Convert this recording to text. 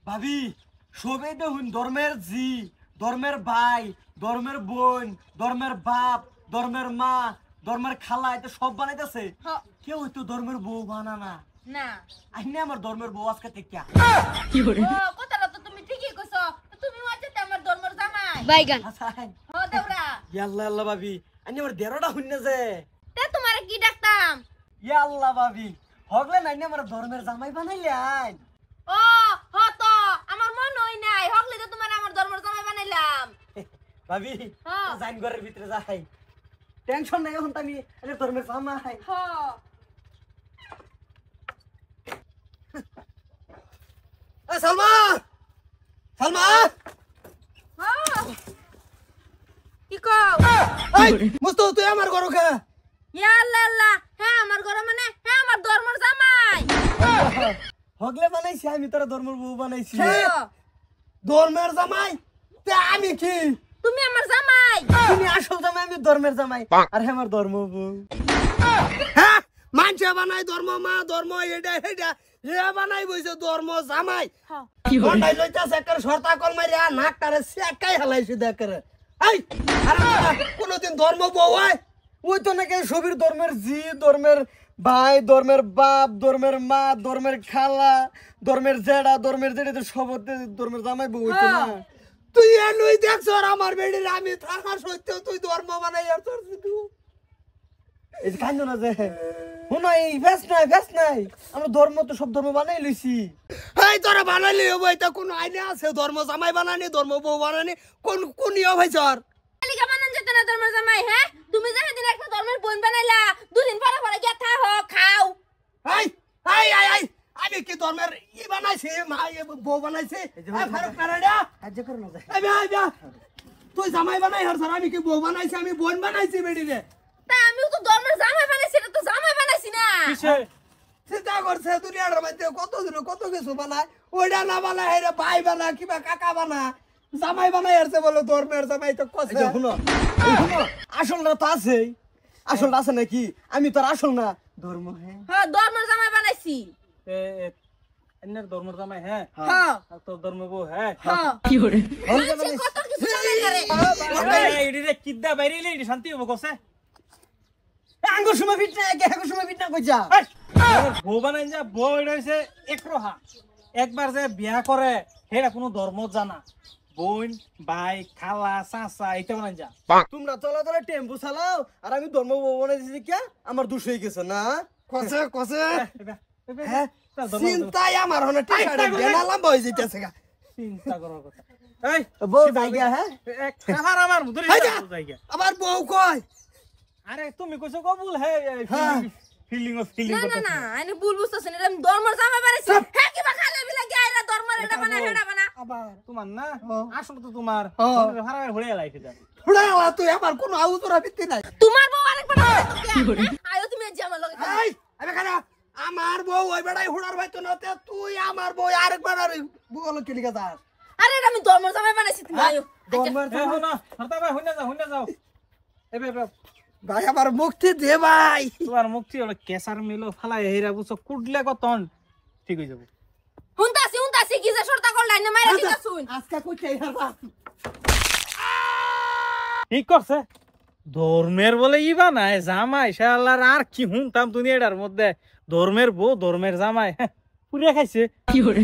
ভাবি সবাই দেখুন ধর্মের জি, ধর্মের ভাই, ধর্মের বোন, ধর্মের বাপ, ধর্মের মা, ধর্মের খালা এটা সব বানাইতেছে। কেউ হয়তো ধর্মের বউ বানা না। না আইনে আমার ধর্মের বউ আজকে থেকে কথাটা তো তুমি ঠিকই কইছো। তুমি হচ্ছে আমার ধর্মের জামাই। বাইগান ও দেবরা ইয়াল্লা আল্লাহ ভাবি আইনে আমার দেড়টা হইনে যে তে তোমারে কি ডাকতাম? ইয়াল্লা ভাবি হগলে আইনে আমার ধর্মের জামাই বানাইলেন। ও হ তো আমার মন হই নাই হগলে তো তোমার আমার ধর্মের জামাই বানাইলাম। ভাবি জাইন ঘরের ভিতরে যাই, টেনশন নাই এখন আমি আইনে ধর্মের জামাই। হ সালমা সালমা কি কও? মুস্তো তুই আমার ঘর খা। ইয়া আল্লাহ আল্লাহ, হ্যাঁ আমার ঘর মানে হ্যাঁ আমার ধর্মের জামাই। হগলে বানাইছি আমি তোর ধর্মের বউ বানাইছি। হ্যাঁ। ধর্মের জামাই তে আমি কি? তুমি আমার জামাই। তুমি আসল জামাই আমি ধর্মের জামাই। আরে আমার ধর্ম বউ। হ্যাঁ মানছে বানাই ধর্ম মা ধর্ম এটা এটা এ বানাই বইছে ধর্ম জামাই। হ্যাঁ গন্ডাই লইতাছে একটা শর্তা কল মারিয়া নাকটারে সেকাই হালাইছে দেখরে। এই আরে কোনদিন ধর্ম বউ হয় ওই তো নাকি সবির ধর্মের জি, ধর্মের ভাই, ধর্মের বাপ, ধর্মের মা, ধর্মের খালা, ধর্মের জেডা, ধর্মের জেডা সবতে ধর্মের জামাই বউ হইতো না। তুই এনুই দেখছ আমার বেড়ির আমি থাকা সত্ত্বেও তুই ধর্ম বানাই আর তোর শুধু এই কান্দ না যে হুন এই ভেস নাই আমরা ধর্ম তো সব ধর্ম বানাই লইছি। এই তোরা বানাইলি হবো এটা কোন আইনে আছে ধর্ম জামাই বানানি ধর্ম বউ বানানি কোন কোন ইয়ে ভাই স্যার লিগা বানান যেত না ধর্মের জামাই। হ্যাঁ তুমি যে সেদিন একটা ধর্মের বোন বানাইলা দুদিন পরে পরে গিয়া থাকো খাও। এই এই এই এই আমি কি ধর্মের ই বানাইছি মা বউ বানাইছি এই ফারুক কারাডা আজ কর না যায় এই বিয়া তুই জামাই বানাই আর স্যার আমি কি বউ বানাইছি আমি বোন বানাইছি বেডি রে। তা আমিও তো ধর্মের জামাই বানাইছি, এটা তো জামাই বানাইছি না। কিসে চিন্তা করছে দুনিয়ার মধ্যে কত দিন কত কিছু বানায় ওইটা না বানায় হেরে ভাই বানা কিবা কাকা বানা জামাই বানাই আসছে বলে ধর্মের জামাই তো কছে শুনো আসলটা তো আছে, আসলটা আছে নাকি আমি তোর আসল না ধর্ম হ্যাঁ হ্যাঁ ধর্মের জামাই বানাইছি। এন্নার ধর্মের জামাই হ্যাঁ হ্যাঁ আর তোর ধর্ম বউ হ্যাঁ হ্যাঁ কি করে মানছে কত কিছু জানাই করে। এডিরে কিদ্দা বাইরেলে এডি শান্তি হবো কসে আঙ্গুর সময় ফিট না কে আঙ্গুর সময় ফিট না কইছা বউ বানাই যা বউ এটা হইছে একরোহা একবার যে বিয়া করে হেরা কোনো ধর্ম জানা বোন ভাই খালা চাচা এটা বানাই যা তোমরা চলা টেম্পু চালাও আর আমি ধর্ম বউ বানাই দিছি কি আমার দোষ হয়ে গেছে না কসে কসে হ্যাঁ চিন্তাই আমার হনে টিকাড়ে বেনালাম বই যাইতেছে গা চিন্তা করার কথা এই বউ জায়গা হ্যাঁ এক খাবার আমার মুদরি জায়গা আবার বউ কই আরে তুমি কইছো কবুল হে ফিলিং না না না আইনে ভুল বুঝতাছ না, আমি ধর্মের জামাই বানাইছি। হ্যাঁ কি বা খালে বিলা কি আইরা ধর্মের এটা বানা হেডা বানা আবার তোমার না আসলে তো তোমার হারায় হড়ে লাইছে যা ফুড়ালা তুই আমার কোনো আউতরা ভিত্তি নাই তোমার বউ আরেক বানা আয়ো তুমি আজ আমার লগে এই আবে খানা আমার বউ ওই বেড়াই হুড়ার ভাই তো নতে তুই আমার বউ আরেকবার আর বউল কি লিখা দাস আরে আমি ধর্মের জামাই বানাইছি তুমি আয়ো। ধর্মের এ হো না হরতা ভাই হইনা যাও এবে ভাই আমার মুক্তি দে ভাই তোমার মুক্তি হলো কেসার মিলো ফালাই হেরা বুঝছো কুডলে কতন ঠিক হয়ে যাবে হুনতাছি কি যে শর্তা করলাই না মাইরা দিতা শুন। আজকে কইতে হারবা ঠিক করছে ধর্মের বলে ইবা নাই জামাই শালার আর কি হুনতাম দুনিয়াটার মধ্যে ধর্মের বউ ধর্মের জামাই পুরিয়া খাইছে কি করে